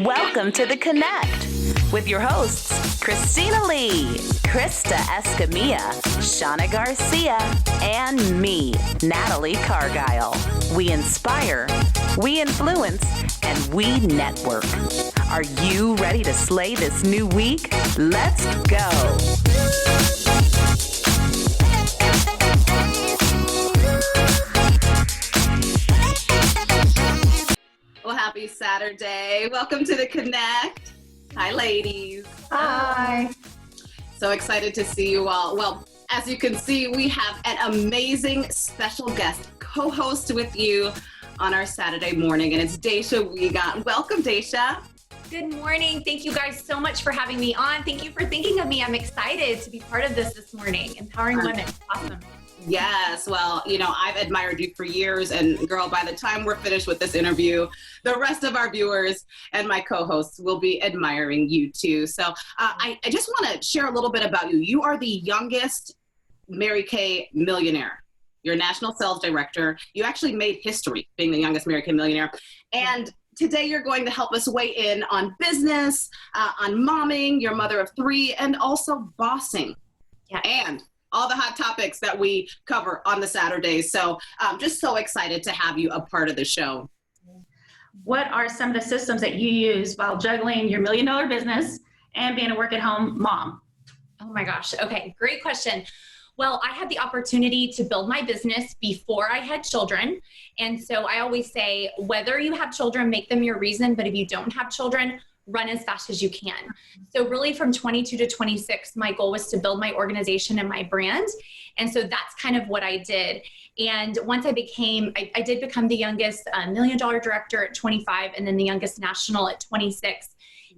Welcome to The Connect with your hosts, Christina Lee, Krista Escamilla, Shauna Garcia, and me, Natalie Cargile. We inspire, we influence, and we network. Are you ready to slay this new week? Let's go. Well, happy Saturday. Welcome to The Connect. Hi, ladies. Hi. So excited to see you all. Well, as you can see, we have an amazing special guest co-host with you on our Saturday morning, and it's Dacia Wiegandt. Welcome, Dacia. Good morning. Thank you guys so much for having me on. Thank you for thinking of me. I'm excited to be part of this morning. Empowering women. Awesome. Yes. Well, I've admired you for years, and girl, by the time we're finished with this interview, the rest of our viewers and my co-hosts will be admiring you too. So I just want to share a little bit about you. You are the youngest Mary Kay millionaire. You're a national sales director. You actually made history being the youngest Mary Kay millionaire. And today you're going to help us weigh in on business, on momming, your mother of 3, and also bossing. Yeah. And all the hot topics that we cover on the Saturdays. So I'm just so excited to have you a part of the show. What are some of the systems that you use while juggling your $1 million business and being a work-at-home mom? Oh my gosh. Okay. Great question. Well, I had the opportunity to build my business before I had children. And so I always say, whether you have children, make them your reason. But if you don't have children, run as fast as you can. So really from 22 to 26, my goal was to build my organization and my brand. And so that's kind of what I did. And once I did become the youngest $1 million director at 25, and then the youngest national at 26,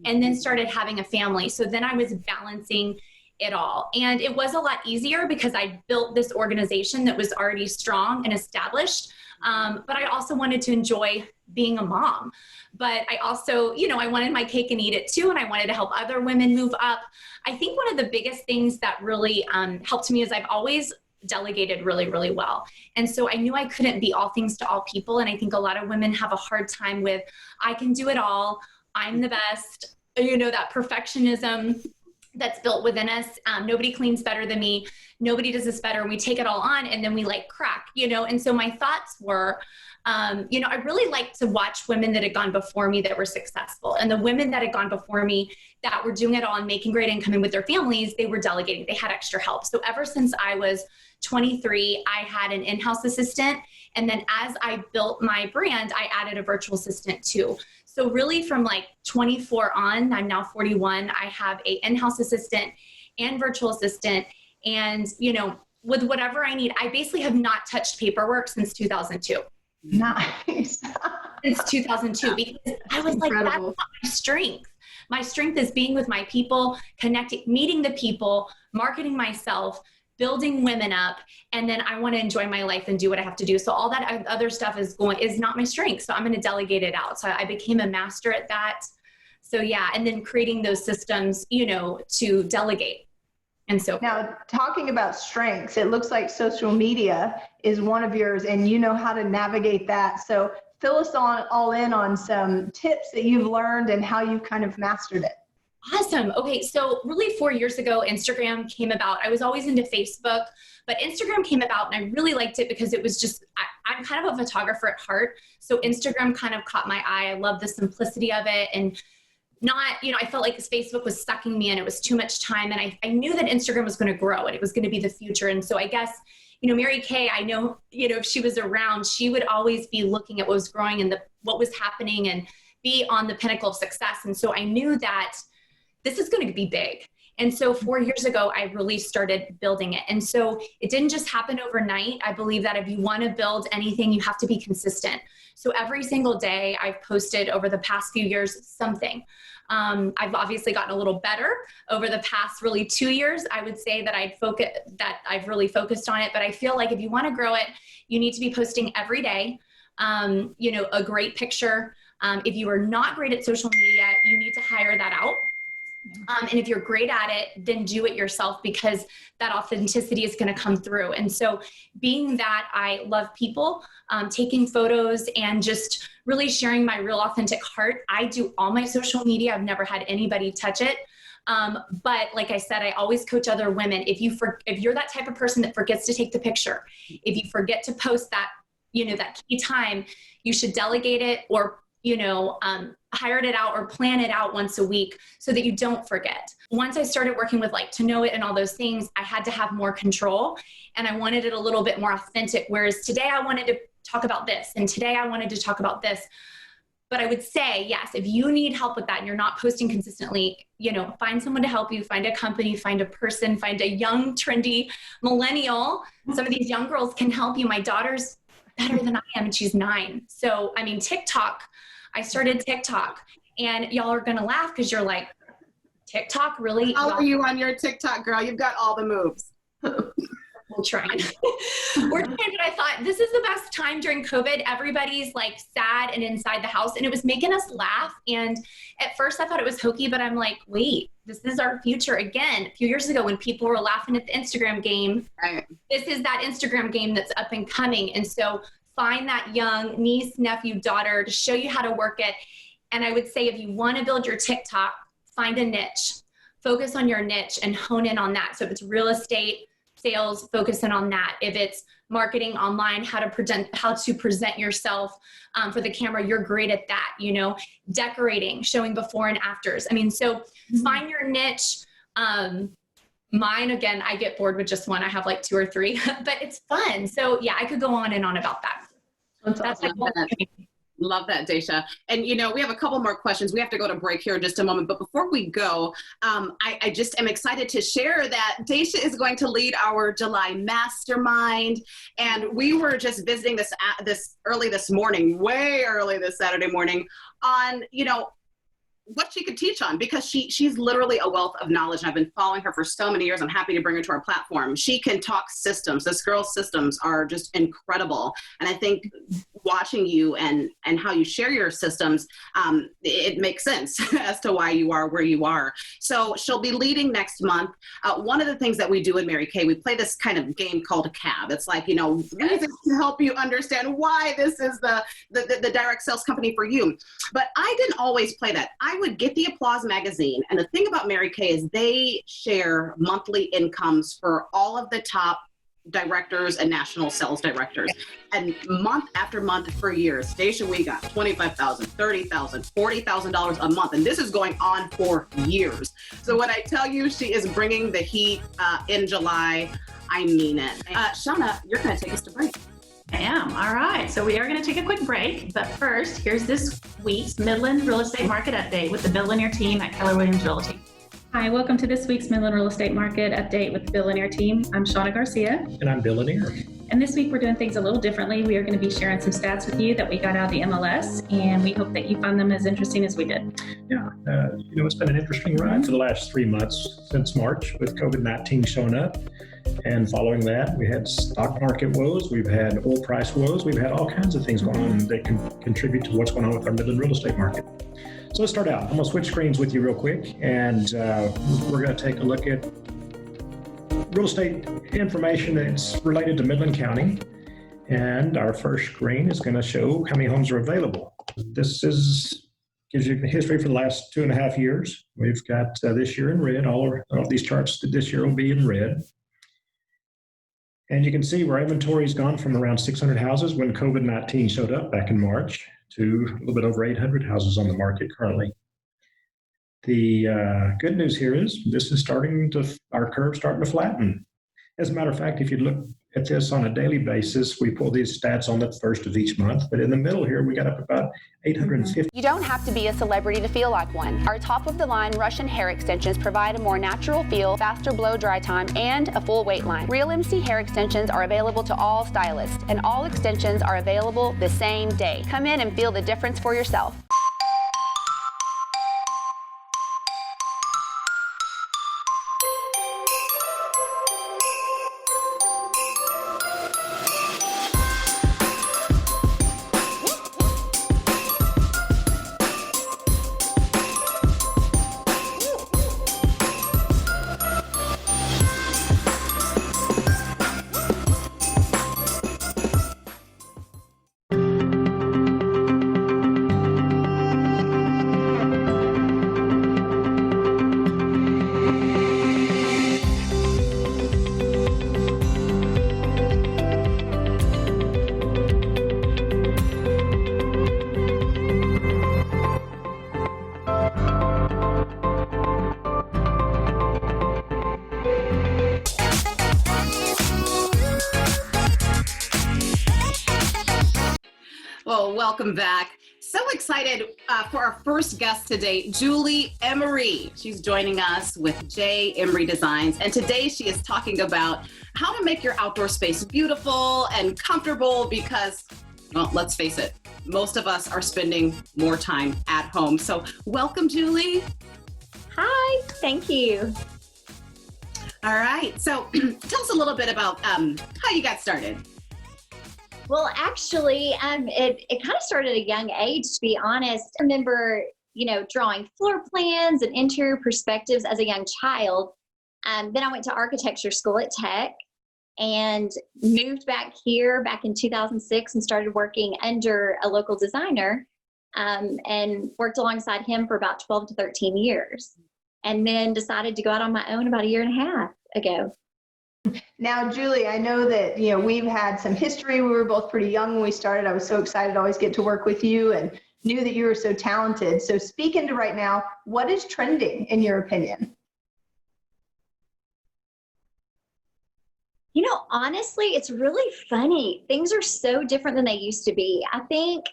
and then started having a family. So then I was balancing it all. And it was a lot easier because I built this organization that was already strong and established. But I also wanted to enjoy being a mom. But I also, I wanted my cake and eat it too. And I wanted to help other women move up. I think one of the biggest things that really helped me is I've always delegated really, really well. And so I knew I couldn't be all things to all people. And I think a lot of women have a hard time with, I can do it all. I'm the best, that perfectionism that's built within us. Nobody cleans better than me. Nobody does this better. And we take it all on and then we crack, And so my thoughts were, I really like to watch women that had gone before me that were successful. And the women that had gone before me that were doing it all and making great income and with their families, they were delegating. They had extra help. So ever since I was 23, I had an in-house assistant. And then as I built my brand, I added a virtual assistant too. So really from 24 on, I'm now 41, I have a in-house assistant and virtual assistant. And, with whatever I need, I basically have not touched paperwork since 2002. Nice. Since 2002, because I was like, that's not my strength. My strength is being with my people, connecting, meeting the people, marketing myself, building women up, and then I want to enjoy my life and do what I have to do. So all that other stuff is not my strength. So I'm going to delegate it out. So I became a master at that. So yeah, and then creating those systems, to delegate. And so now, talking about strengths, it looks like social media is one of yours, and you know how to navigate that. So fill us all in on some tips that you've learned and how you kind of mastered it. Awesome. Okay. So really 4 years ago, Instagram came about. I was always into Facebook, but Instagram came about and I really liked it because it was just, I'm kind of a photographer at heart. So Instagram kind of caught my eye. I love the simplicity of it, and I felt like this Facebook was sucking me in. It was too much time. And I knew that Instagram was going to grow and it was going to be the future. And so I guess, Mary Kay, I know, if she was around, she would always be looking at what was growing and what was happening and be on the pinnacle of success. And so I knew that this is going to be big. And so 4 years ago, I really started building it. And so it didn't just happen overnight. I believe that if you want to build anything, you have to be consistent. So every single day I've posted over the past few years something. I've obviously gotten a little better over the past really 2 years. I would say that I've really focused on it, but I feel like if you want to grow it, you need to be posting every day, a great picture. If you are not great at social media, you need to hire that out. And if you're great at it, then do it yourself, because that authenticity is going to come through. And so being that I love people, taking photos and just really sharing my real authentic heart, I do all my social media. I've never had anybody touch it. But like I said, I always coach other women. If you're that type of person that forgets to take the picture, if you forget to post that, that key time, you should delegate it or, hire it out or plan it out once a week so that you don't forget. Once I started working with To Know It and all those things, I had to have more control and I wanted it a little bit more authentic. Whereas today I wanted to talk about this and today I wanted to talk about this. But I would say, yes, if you need help with that and you're not posting consistently, find someone to help you, find a company, find a person, find a young, trendy millennial. Some of these young girls can help you. My daughter's better than I am and she's 9. So, TikTok, I started TikTok and y'all are going to laugh because you're like, TikTok, really? How are you on your TikTok, girl? You've got all the moves. We're trying. But I thought this is the best time during COVID. Everybody's sad and inside the house and it was making us laugh. And at first I thought it was hokey, but I'm like, wait, this is our future. Again, a few years ago when people were laughing at the Instagram game, right. This is that Instagram game that's up and coming. And so find that young niece, nephew, daughter to show you how to work it. And I would say if you want to build your TikTok, find a niche, focus on your niche and hone in on that. So if it's real estate, sales, focus in on that. If it's marketing online, how to present yourself for the camera, you're great at that, decorating, showing before and afters. So find your niche. Mine, again, I get bored with just one. I have 2 or 3, but it's fun. So yeah, I could go on and on about that. That's Love that, Dacia. And, we have a couple more questions. We have to go to break here in just a moment. But before we go, I just am excited to share that Dacia is going to lead our July mastermind. And we were just visiting this early this morning, way early this Saturday morning on, what she could teach on, because she's literally a wealth of knowledge. And I've been following her for so many years. I'm happy to bring her to our platform. She can talk systems. This girl's systems are just incredible. And I think watching you and how you share your systems, it makes sense as to why you are where you are. So she'll be leading next month. One of the things that we do in Mary Kay, we play this kind of game called CAB. It's reasons to help you understand why this is the direct sales company for you. But I didn't always play that. I would get the Applause magazine. And the thing about Mary Kay is they share monthly incomes for all of the top directors and national sales directors. And month after month for years, Dacia Wiegandt, $25,000, $30,000, $40,000 a month. And this is going on for years. So when I tell you she is bringing the heat in July, I mean it. Shauna, you're going to take us to break. I am. All right. So we are going to take a quick break. But first, here's this week's Midland Real Estate Market Update with the Millionaire team at Keller Williams Realty. Hi, welcome to this week's Midland Real Estate Market Update with the Millionaire team. I'm Shauna Garcia. And I'm Millionaire. And this week we're doing things a little differently. We are going to be sharing some stats with you that we got out of the MLS, and we hope that you find them as interesting as we did. Yeah, it's been an interesting ride for the last 3 months since March with COVID-19 showing up. And following that, we had stock market woes, we've had oil price woes, we've had all kinds of things going on that can contribute to what's going on with our Midland real estate market. So let's start out. I'm going to switch screens with you real quick, and we're going to take a look at real estate information that's related to Midland County. And our first screen is going to show how many homes are available. This gives you the history for the last 2.5 years. We've got this year in red. All of these charts this year will be in red. And you can see where inventory has gone from around 600 houses when COVID-19 showed up back in March to a little bit over 800 houses on the market currently. The good news here is this is our curve starting to flatten. As a matter of fact, if you look at this on a daily basis, we pull these stats on the first of each month, but in the middle here, we got up about 850. You don't have to be a celebrity to feel like one. Our top-of-the-line Russian hair extensions provide a more natural feel, faster blow-dry time, and a full wait line. Real MC hair extensions are available to all stylists, and all extensions are available the same day. Come in and feel the difference for yourself. welcome back. So excited for our first guest today, Julie Emery. She's joining us with J. Emery Designs. And today she is talking about how to make your outdoor space beautiful and comfortable because, well, let's face it, most of us are spending more time at home. So welcome, Julie. Hi, thank you. All right. So tell us a little bit about how you got started. Well, actually, it kind of started at a young age, to be honest. I remember, drawing floor plans and interior perspectives as a young child. Then I went to architecture school at Tech and moved back here back in 2006 and started working under a local designer and worked alongside him for about 12 to 13 years. And then decided to go out on my own about a year and a half ago. Now, Julie, I know that, we've had some history. We were both pretty young when we started. I was so excited to always get to work with you and knew that you were so talented. So speak into right now, what is trending in your opinion? Honestly, it's really funny. Things are so different than they used to be. I think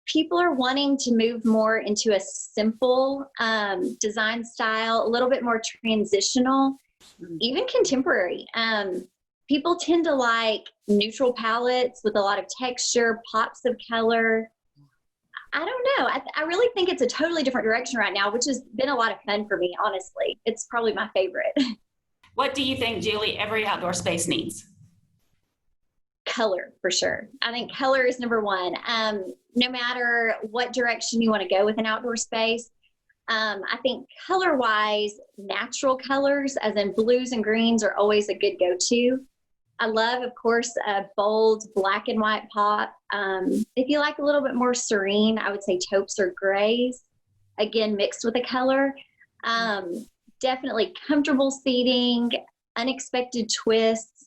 people are wanting to move more into a simple design style, a little bit more transitional, even contemporary. People tend to like neutral palettes with a lot of texture, pops of color. I don't know. I really think it's a totally different direction right now, which has been a lot of fun for me, honestly. It's probably my favorite. What do you think, Julie, every outdoor space needs? Color, for sure. I think color is number one. No matter what direction you want to go with an outdoor space, I think color-wise, natural colors, as in blues and greens, are always a good go-to. I love, of course, a bold black and white pop. If you like a little bit more serene, I would say taupes or grays, again, mixed with a color. Definitely comfortable seating, unexpected twists,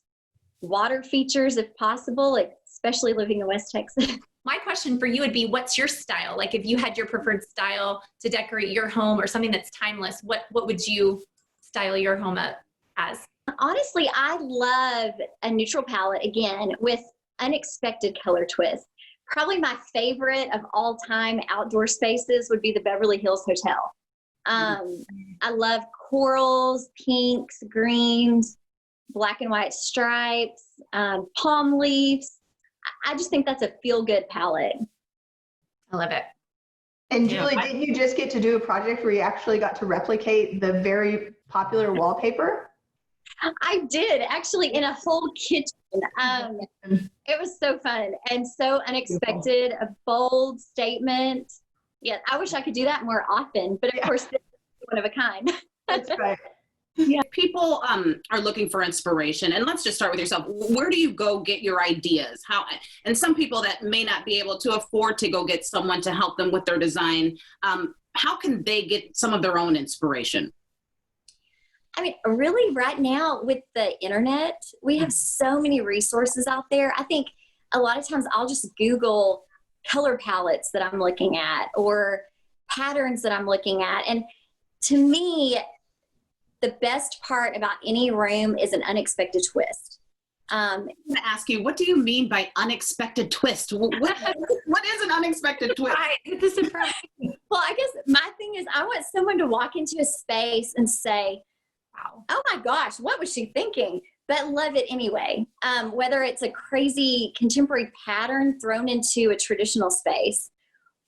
water features if possible, especially living in West Texas. My question for you would be, what's your style? Like if you had your preferred style to decorate your home or something that's timeless, what would you style your home up as? Honestly, I love a neutral palette, again, with unexpected color twists. Probably my favorite of all time outdoor spaces would be the Beverly Hills Hotel. I love corals, pinks, greens, black and white stripes, palm leaves. I just think that's a feel-good palette. I love it. And Julie, didn't you just get to do a project where you actually got to replicate the very popular wallpaper? I did, actually, in a whole kitchen. It was so fun and so unexpected, a bold statement. Yeah, I wish I could do that more often, but of course, this is one of a kind. That's right. Yeah. People are looking for inspiration, and let's just start with yourself. Where do you go get your ideas? And some people that may not be able to afford to go get someone to help them with their design, how can they get some of their own inspiration? I mean, really right now with the internet, we have so many resources out there. I think a lot of times I'll just Google color palettes that I'm looking at or patterns that I'm looking at. And to me, the best part about any room is an unexpected twist. I'm going to ask you, what do you mean by unexpected twist? What is an unexpected twist? Right, it's a surprise. Well, I guess my thing is I want someone to walk into a space and say, wow, oh my gosh, what was she thinking? But love it anyway. Whether it's a crazy contemporary pattern thrown into a traditional space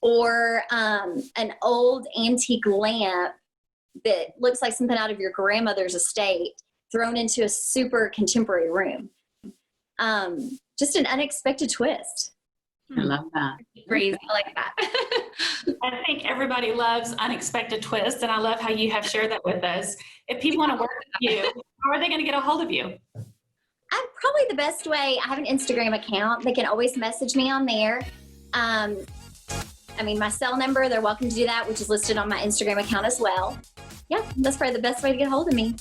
or an old antique lamp that looks like something out of your grandmother's estate thrown into a super contemporary room. Just an unexpected twist. I love that. Crazy. I like that. I think everybody loves unexpected twists, and I love how you have shared that with us. If people want to work with you, how are they going to get a hold of you? Probably the best way, I have an Instagram account. They can always message me on there. My cell number, they're welcome to do that, which is listed on my Instagram account as well. Yeah, that's probably the best way to get a hold of me.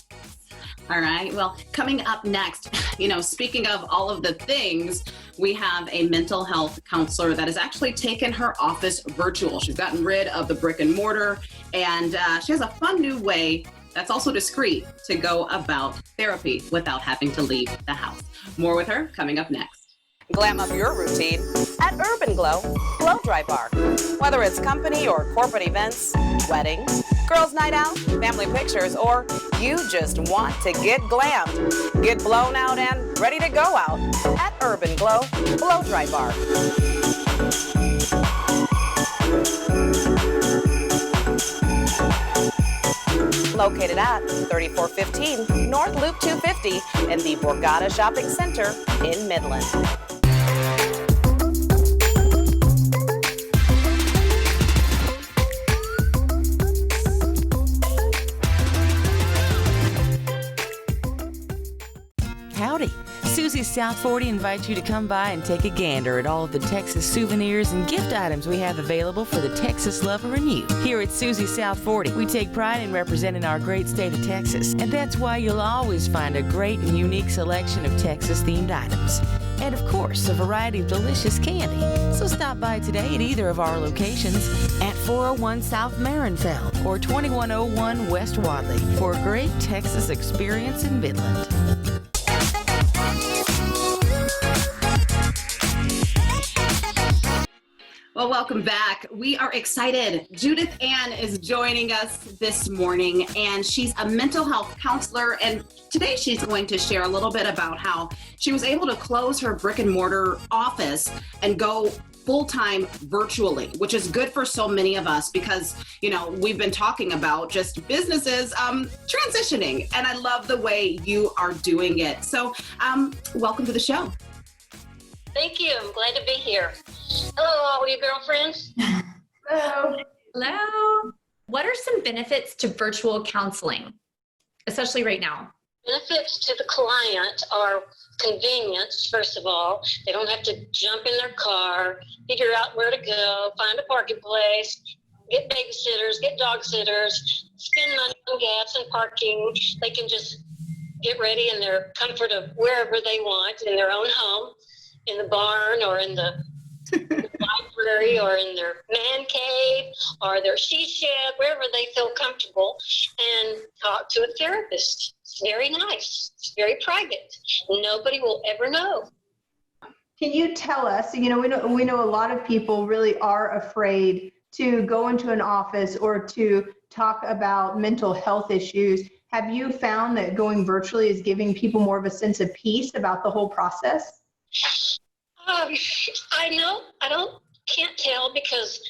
All right. Well, coming up next, speaking of all of the things, we have a mental health counselor that has actually taken her office virtual. She's gotten rid of the brick and mortar, and she has a fun new way that's also discreet to go about therapy without having to leave the house. More with her coming up next. Glam up your routine at Urban Glow Blow Dry Bar. Whether it's company or corporate events, weddings, girls' night out, family pictures, or you just want to get glammed, get blown out and ready to go out at Urban Glow Blow Dry Bar. Located at 3415 North Loop 250 in the Borgata Shopping Center in Midland. Howdy. Susie's South 40 invites you to come by and take a gander at all of the Texas souvenirs and gift items we have available for the Texas lover in you. Here at Susie's South 40, we take pride in representing our great state of Texas, and that's why you'll always find a great and unique selection of Texas-themed items. And of course, a variety of delicious candy. So stop by today at either of our locations at 401 South Marinfeld or 2101 West Wadley for a great Texas experience in Midland. Well, welcome back. We are excited. Judith Ann is joining us this morning, and she's a mental health counselor. And today she's going to share a little bit about how she was able to close her brick and mortar office and go full-time virtually, which is good for so many of us because, you know, we've been talking about just businesses transitioning, and I love the way you are doing it. So welcome to the show. Thank you. I'm glad to be here. Hello, all you girlfriends. Hello. Hello. What are some benefits to virtual counseling, especially right now? Benefits to the client are convenience, first of all. They don't have to jump in their car, figure out where to go, find a parking place, get babysitters, get dog sitters, spend money on gas and parking. They can just get ready in their comfort of wherever they want, in their own home, in the barn or in the library or in their man cave or their she shed, wherever they feel comfortable, and talk to a therapist. It's very nice. It's very private. Nobody will ever know. Can you tell us, we know a lot of people really are afraid to go into an office or to talk about mental health issues. Have you found that going virtually is giving people more of a sense of peace about the whole process? I can't tell because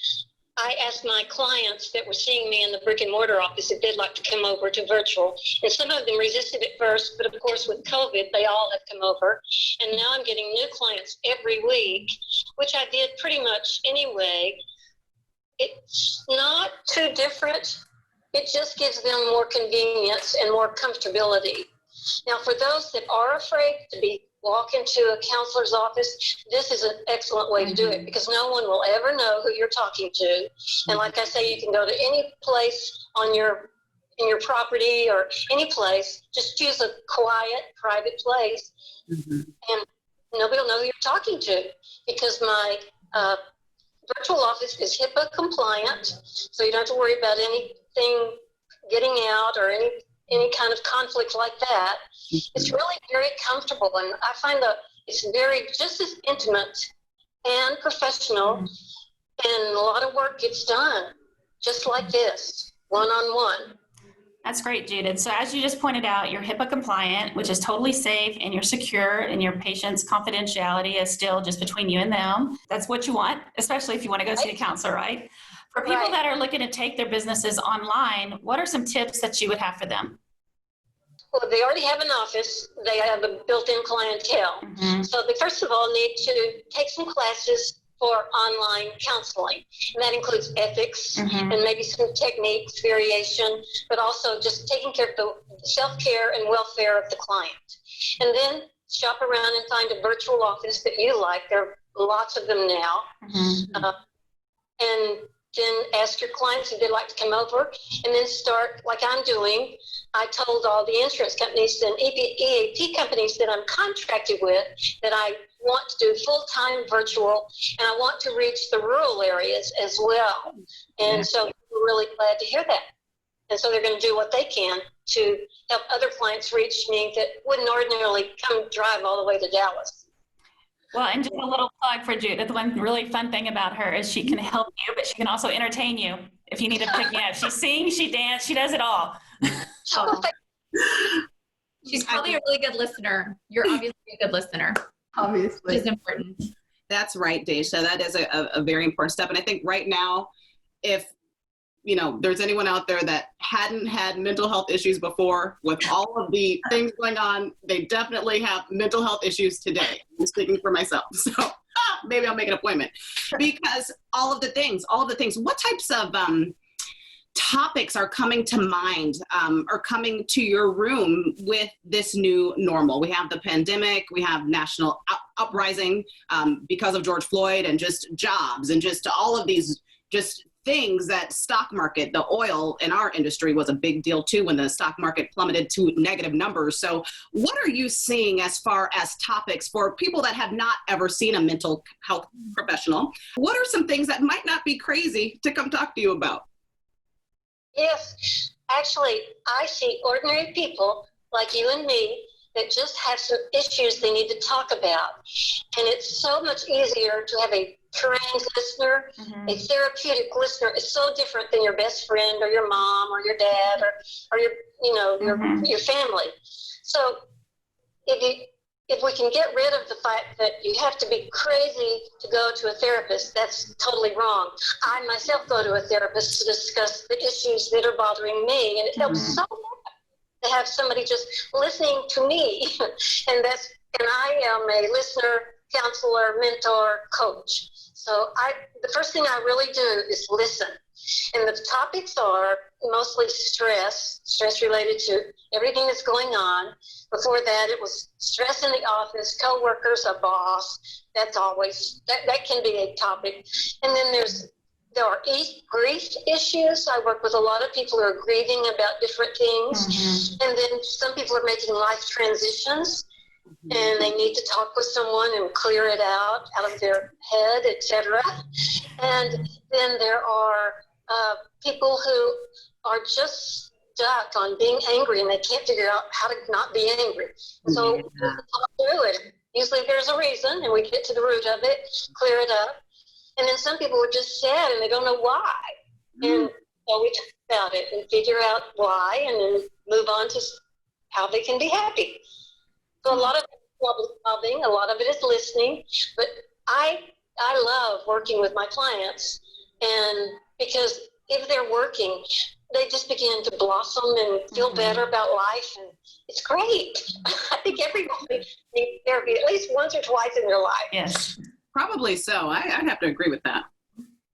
I asked my clients that were seeing me in the brick and mortar office if they'd like to come over to virtual. And some of them resisted at first, but of course with COVID, they all have come over. And now I'm getting new clients every week, which I did pretty much anyway. It's not too different. It just gives them more convenience and more comfortability. Now, for those that are afraid to walk into a counselor's office, this is an excellent way to do it because no one will ever know who you're talking to. And like I say, you can go to any place in your property or any place, just choose a quiet, private place, and nobody will know who you're talking to because my virtual office is HIPAA compliant, so you don't have to worry about anything getting out or any kind of conflict like that. It's really very comfortable, and I find that it's just as intimate and professional, and a lot of work gets done just like this, one-on-one. That's great, Judith. So as you just pointed out, you're HIPAA compliant, which is totally safe, and you're secure, and your patient's confidentiality is still just between you and them. That's what you want, especially if you want to go see a counselor, right? For people that are looking to take their businesses online, what are some tips that you would have for them? Well, they already have an office. They have a built-in clientele. So they first of all need to take some classes for online counseling. And that includes ethics and maybe some techniques, variation, but also just taking care of the self-care and welfare of the client. And then shop around and find a virtual office that you like. There are lots of them now. And then ask your clients if they'd like to come over, and then start like I'm doing. I told all the insurance companies and EAP companies that I'm contracted with that I want to do full-time virtual, and I want to reach the rural areas as well. And so we're really glad to hear that. And so they're going to do what they can to help other clients reach me that wouldn't ordinarily come drive all the way to Dallas. Well, and just a little plug for Judith. One really fun thing about her is she can help you, but she can also entertain you if you need to pick me up. She sings, she dances, she does it all. Oh. She's probably a really good listener. You're obviously a good listener. Obviously. Which is important. That's right, Dacia. That is a very important step. And I think right now, if there's anyone out there that hadn't had mental health issues before, with all of the things going on, they definitely have mental health issues today. I'm speaking for myself. So maybe I'll make an appointment, because all of the things, what types of topics are coming to mind, are coming to your room with this new normal? We have the pandemic, we have national uprising because of George Floyd, and just jobs, and just all of these just things that stock market, the oil in our industry was a big deal too when the stock market plummeted to negative numbers. So what are you seeing as far as topics for people that have not ever seen a mental health professional? What are some things that might not be crazy to come talk to you about? Yes, actually, I see ordinary people like you and me that just have some issues they need to talk about. And it's so much easier to have a trained listener, a therapeutic listener. Is so different than your best friend or your mom or your dad or your, your family. So if we can get rid of the fact that you have to be crazy to go to a therapist, that's totally wrong. I myself go to a therapist to discuss the issues that are bothering me, and it helps so much to have somebody just listening to me. and I am a listener, counselor, mentor, coach. So the first thing I really do is listen. And the topics are mostly stress related to everything that's going on. Before that, it was stress in the office, coworkers, a boss. That's always, that can be a topic. And then there are grief issues. I work with a lot of people who are grieving about different things. And then some people are making life transitions, and they need to talk with someone and clear it out of their head, etc. And then there are people who are just stuck on being angry, and they can't figure out how to not be angry. So we talk through it. Usually there's a reason, and we get to the root of it, clear it up. And then some people are just sad, and they don't know why. And so we talk about it and figure out why, and then move on to how they can be happy. So a lot of it is problem solving, a lot of it is listening, but I love working with my clients, and because if they're working, they just begin to blossom and feel better about life, and it's great. I think everybody needs therapy at least once or twice in their life. Yes. Probably so. I'd have to agree with that.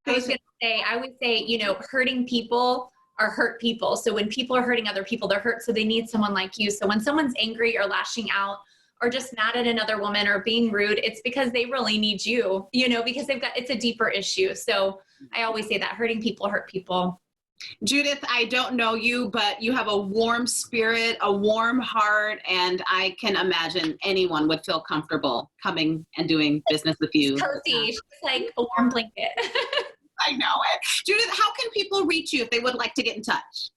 I would say, hurting people are hurt people. So when people are hurting other people, they're hurt. So they need someone like you. So when someone's angry or lashing out or just mad at another woman or being rude, it's because they really need you, because it's a deeper issue. So I always say that hurting people hurt people. Judith, I don't know you, but you have a warm spirit, a warm heart, and I can imagine anyone would feel comfortable coming and doing business with you. It's cozy. She's like a warm blanket. I know it. Judith, how can people reach you if they would like to get in touch?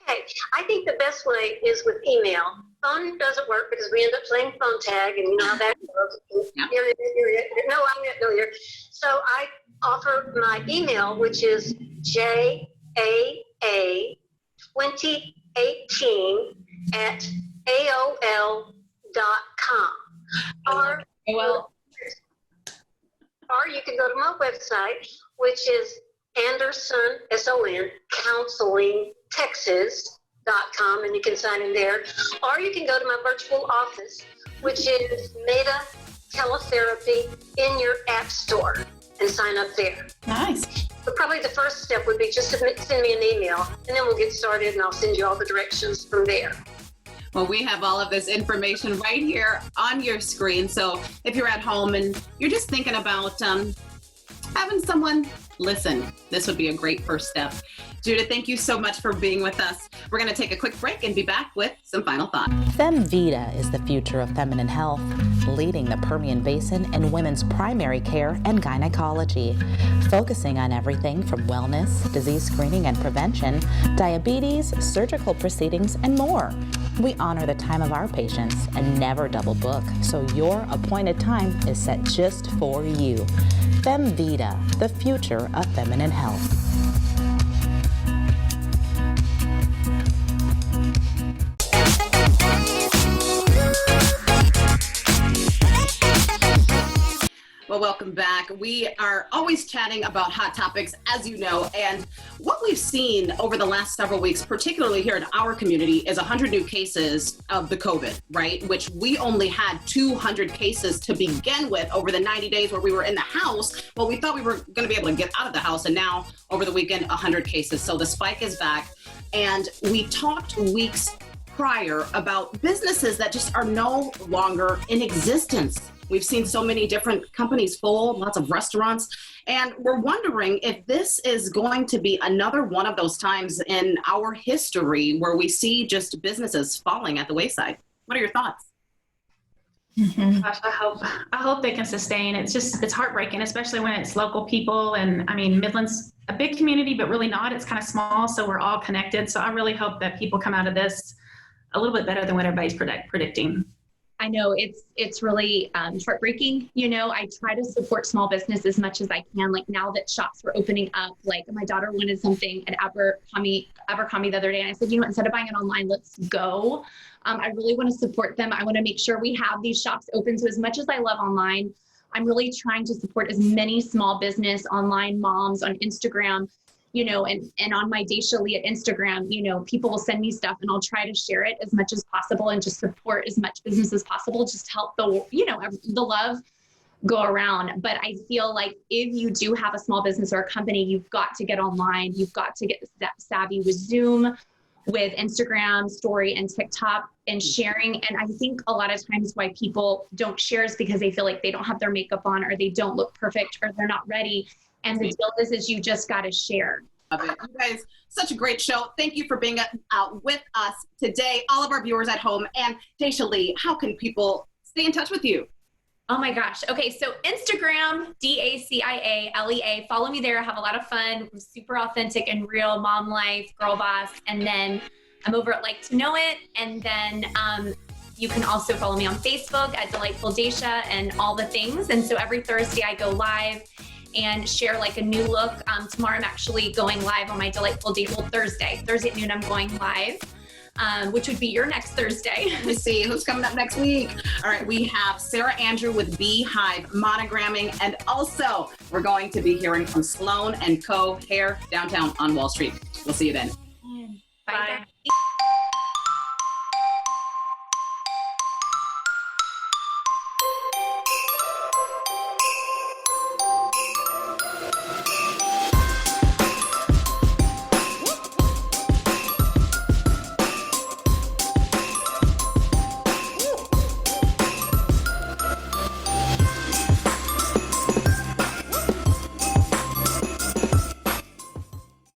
Okay, I think the best way is with email. Phone doesn't work because we end up playing phone tag, and you know how that goes. No, I'm not here. So I offer my email, which is JAA2018@AOL.com. Or you can go to my website, which is Anderson, SON, Counseling, Texas.com, and you can sign in there. Or you can go to my virtual office, which is Meta Teletherapy in your app store, and sign up there. Nice. But probably the first step would be just to send me an email, and then we'll get started, and I'll send you all the directions from there. Well, we have all of this information right here on your screen. So if you're at home and you're just thinking about having someone listen, this would be a great first step. Judith, thank you so much for being with us. We're going to take a quick break and be back with some final thoughts. FemVita is the future of feminine health, leading the Permian Basin in women's primary care and gynecology, focusing on everything from wellness, disease screening and prevention, diabetes, surgical proceedings, and more. We honor the time of our patients and never double book, so your appointed time is set just for you. Femvita, the future of feminine health. Well, welcome back. We are always chatting about hot topics, as you know, and what we've seen over the last several weeks, particularly here in our community, is 100 new cases of the COVID, right? Which we only had 200 cases to begin with over the 90 days where we were in the house. Well, we thought we were going to be able to get out of the house, and now over the weekend, 100 cases. So the spike is back, and we talked weeks prior about businesses that just are no longer in existence. We've seen so many different companies full, lots of restaurants, and we're wondering if this is going to be another one of those times in our history where we see just businesses falling at the wayside. What are your thoughts? Gosh, I hope they can sustain. It's heartbreaking, especially when it's local people. And I mean, Midland's a big community, but really not. It's kind of small, so we're all connected. So I really hope that people come out of this a little bit better than what everybody's predicting. I know it's really heartbreaking. You know, I try to support small business as much as I can. Like now that shops were opening up, like my daughter wanted something at Abercrombie the other day. And I said, you know, instead of buying it online, let's go. I really want to support them. I want to make sure we have these shops open. So as much as I love online, I'm really trying to support as many small business online moms on Instagram, you know, and on my Dacia at Instagram, you know, people will send me stuff and I'll try to share it as much as possible and just support as much business as possible, just help the love go around. But I feel like if you do have a small business or a company, you've got to get online, you've got to get savvy with Zoom, with Instagram story and TikTok and sharing. And I think a lot of times why people don't share is because they feel like they don't have their makeup on or they don't look perfect or they're not ready. And the deal is you just got to share. Love it. You guys, such a great show. Thank you for being with us today, all of our viewers at home. And Dacia Lee, how can people stay in touch with you? Oh my gosh. Okay, so Instagram, DACIALEA. Follow me there. I have a lot of fun. I'm super authentic and real, mom life, girl boss. And then I'm over at Like to Know It. And then you can also follow me on Facebook at Delightful Dacia and all the things. And so every Thursday I go live and share like a new look. Tomorrow I'm actually going live on my Delightful Dacia. Well, Thursday at noon I'm going live, which would be your next Thursday. Let me see who's coming up next week. All right, we have Sarah Andrew with Beehive Monogramming, and also we're going to be hearing from Sloan & Co. Hair downtown on Wall Street. We'll see you then. Bye.